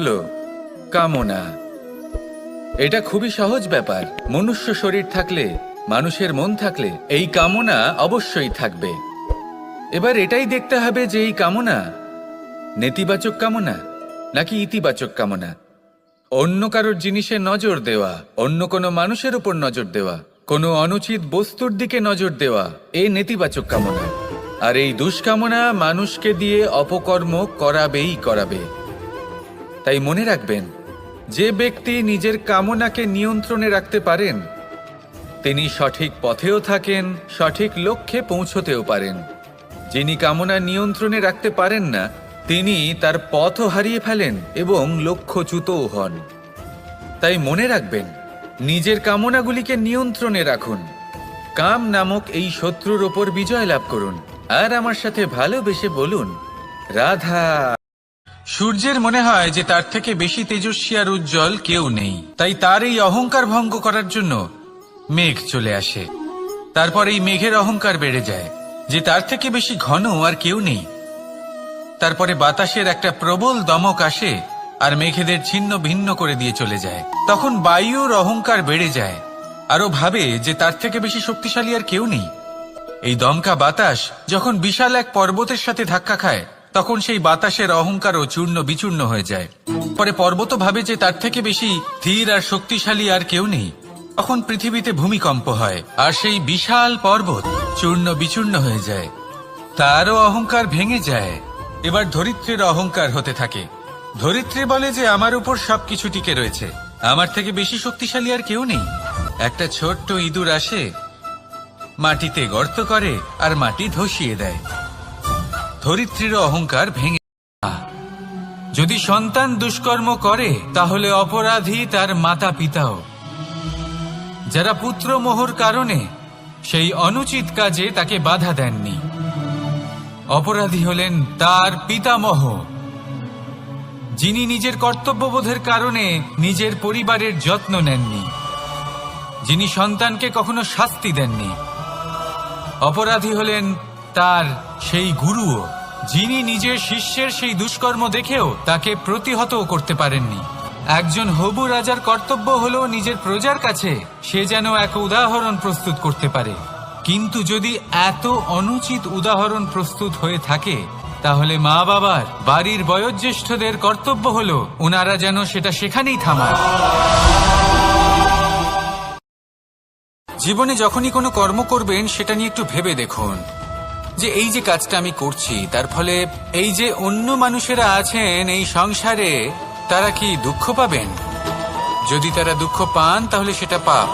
হলো কামনা। এটা খুবই সহজ ব্যাপার। মনুষ্য শরীর থাকলে, মানুষের মন থাকলে এই কামনা অবশ্যই থাকবে। এবার এটাই দেখতে হবে যে এই কামনা নেতিবাচক কামনা নাকি ইতিবাচক কামনা। অন্য কারোর জিনিসে নজর দেওয়া, অন্য কোনো মানুষের উপর নজর দেওয়া, কোনো অনুচিত বস্তুর দিকে নজর দেওয়া, এই নেতিবাচক কামনা। আর এই দুষ্কামনা মানুষকে দিয়ে অপকর্ম করাবেই করাবে। তাই মনে রাখবেন, যে ব্যক্তি নিজের কামনাকে নিয়ন্ত্রণে রাখতে পারেন তিনি সঠিক পথেও থাকেন, সঠিক লক্ষ্যে পৌঁছতেও পারেন। যিনি কামনা নিয়ন্ত্রণে রাখতে পারেন না তিনি তার পথও হারিয়ে ফেলেন এবং লক্ষ্যচ্যুতও হন। তাই মনে রাখবেন, নিজের কামনাগুলিকে নিয়ন্ত্রণে রাখুন। কাম নামক এই শত্রুর ওপর বিজয় লাভ করুন। আর আমার সাথে ভালোবেসে বলুন, রাধা। সূর্যের মনে হয় যে তার থেকে বেশি তেজস্বী আর উজ্জ্বল কেউ নেই, তাই তার এই অহংকার ভঙ্গ করার জন্য মেঘ চলে আসে। তারপর এই মেঘের অহংকার বেড়ে যায় যে তার থেকে বেশি ঘন আর কেউ নেই। তারপরে বাতাসের একটা প্রবল দমক আসে আর মেঘেদের ছিন্ন ভিন্ন করে দিয়ে চলে যায়। তখন বায়ুর অহংকার বেড়ে যায়, আরো ভাবে যে তার থেকে বেশি শক্তিশালী আর কেউ নেই। এই দমকা বাতাস যখন বিশাল এক পর্বতের সাথে ধাক্কা খায় তখন সেই বাতাসের অহংকারও চূর্ণ বিচূর্ণ হয়ে যায়। পরে পর্বত ভাবে যে তার থেকে বেশি ধীর আর শক্তিশালী আর কেউ নেই। তখন পৃথিবীতে ভূমিকম্প হয় আর সেই বিশাল পর্বত চূর্ণ বিচূর্ণ হয়ে যায়, তারও অহংকার ভেঙে যায়। এবার ধরিত্রীর অহংকার হতে থাকে। ধরিত্রী বলে যে আমার উপর সবকিছু টিকে রয়েছে, আমার থেকে বেশি শক্তিশালী আর কেউ নেই। একটা ছোট্ট ইঁদুর আসে, মাটিতে গর্ত করে আর মাটি ধসিয়ে দেয়। ধরিত্রীর অহংকার ভেঙে। যদি সন্তান দুষ্কর্ম করে তাহলে অপরাধী তার মাতা পিতাও, যারা পুত্র মোহর কারণে সেই অনুচিত কাজে তাকে বাধা দেননি। অপরাধী হলেন তার পিতামহ, যিনি নিজের কর্তব্যবোধের কারণে নিজের পরিবারের যত্ন নেননি, যিনি সন্তানকে কখনো শাস্তি দেননি। অপরাধী হলেন তার সেই গুরুও, যিনি নিজের শিষ্যের সেই দুষ্কর্ম দেখেও তাকে প্রতিহতও করতে পারেননি। একজন হবু রাজার কর্তব্য হলো নিজের প্রজার কাছে সে যেন এক উদাহরণ প্রস্তুত করতে পারে, কিন্তু যদি এত অনুচিত উদাহরণ প্রস্তুত হয়ে থাকে তাহলে মা বাবার, বাড়ির বয়োজ্যেষ্ঠদের কর্তব্য হলো ওনারা যেন সেটা সেখানেই থামায়। জীবনে যখনই কোনো কর্ম করবেন সেটা নিয়ে একটু ভেবে দেখুন যে এই যে কাজটা আমি করছি তার ফলে এই যে অন্য মানুষেরা আছেন এই সংসারে তারা কি দুঃখ পাবেন? যদি তারা দুঃখ পান তাহলে সেটা পাপ।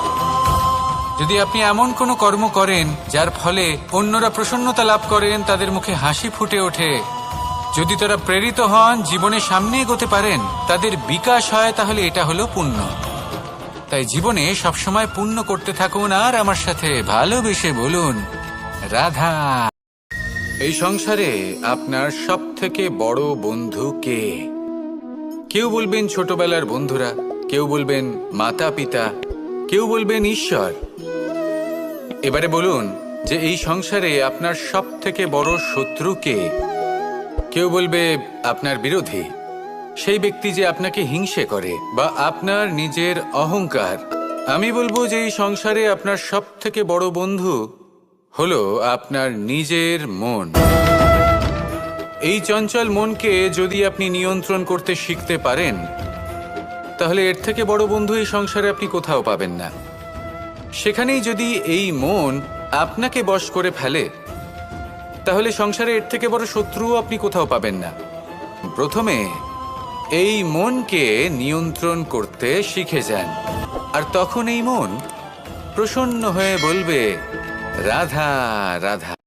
যদি আপনি এমন কোনো কর্ম করেন যার ফলে অন্যরা প্রসন্নতা লাভ করেন, তাদের মুখে হাসি ফুটে ওঠে, যদি তারা প্রেরিত হন, জীবনে সামনে এগোতে পারেন, তাদের বিকাশ হয়, তাহলে এটা হলো পুণ্য। তাই জীবনে সবসময় পুণ্য করতে থাকুন আর আমার সাথে ভালোবেসে বলুন, রাধা। এই সংসারে আপনার সব থেকে বড় বন্ধু কে? কেউ বলবেন ছোটবেলার বন্ধুরা, কেউ বলবেন মাতা পিতা, কেউ বলবেন ঈশ্বর। এবারে বলুন যে এই সংসারে আপনার সব থেকে বড় শত্রু কে? কেউ বলবে আপনার বিরোধী, সেই ব্যক্তি যে আপনাকে হিংসে করে, বা আপনার নিজের অহংকার। আমি বলবো যে এই সংসারে আপনার সব থেকে বড় বন্ধু হলো আপনার নিজের মন। এই চঞ্চল মনকে যদি আপনি নিয়ন্ত্রণ করতে শিখতে পারেন তাহলে এর থেকে বড় বন্ধু এই সংসারে আপনি কোথাও পাবেন না। সেখানেই যদি এই মন আপনাকে বশ করে ফেলে তাহলে সংসারে এর থেকে বড় শত্রুও আপনি কোথাও পাবেন না। প্রথমে এই মনকে নিয়ন্ত্রণ করতে শিখে যান, আর তখন এই মন প্রসন্ন হয়ে বলবে, রাধা রাধা।